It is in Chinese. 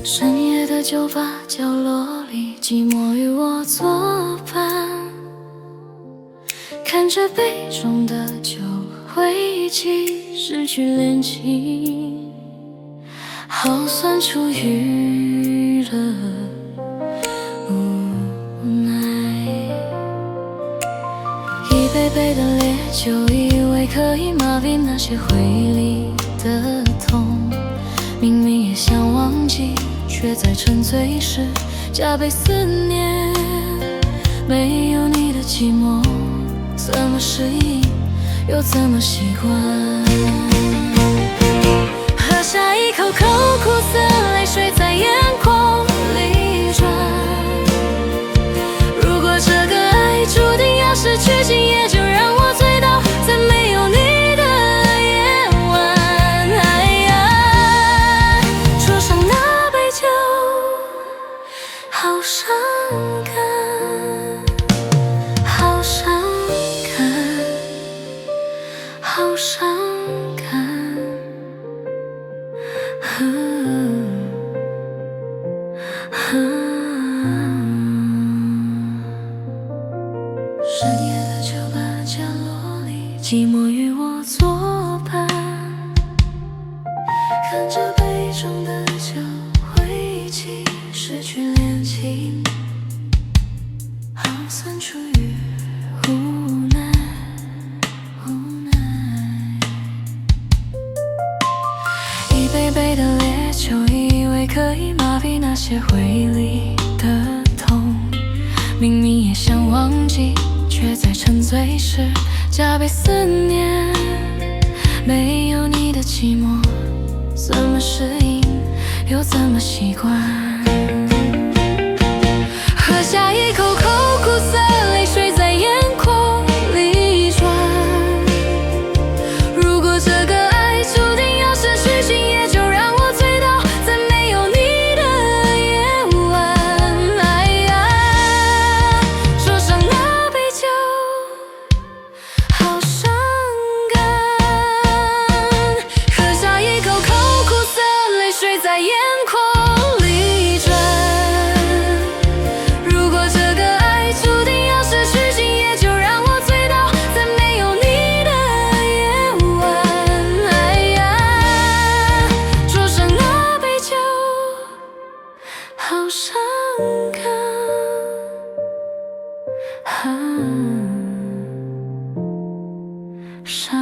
深夜的酒吧角落里，寂寞与我作伴，看着杯中的酒，回忆起失去恋情，好酸出于了无奈。一杯杯的烈酒，以为可以麻痹那些回忆里的痛，明明也想忘记，却在沉醉时加倍思念。没有你的寂寞，怎么适应，又怎么习惯？喝下一口口，苦涩泪水在眼眶里转。如果这个爱注定要失去，今夜就让我醉倒在没有你的夜晚。哎呀，桌上那杯酒，好伤感，好伤感，好伤感。深夜的酒吧角落里，寂寞与我作伴，看着杯中的酒，回忆起失去恋情，好酸出于无奈，无奈。一杯杯的烈酒，以为可以麻痹那些回忆里的痛，明明也想忘记，却在沉醉时加倍思念。没有你的寂寞，怎么适应，又怎么习惯？喝下一口口，苦涩泪水在眼眶里转。如果这个爱注定要失去，今夜就让我醉倒在没有你的夜晚。哎呀，桌上那杯酒，好伤感。喝下一口口，苦涩泪水在眼眶里转。如果这个爱注定要失去，今夜就让我醉倒在没有你的夜晚。哎呀，桌上那杯酒，好伤感，伤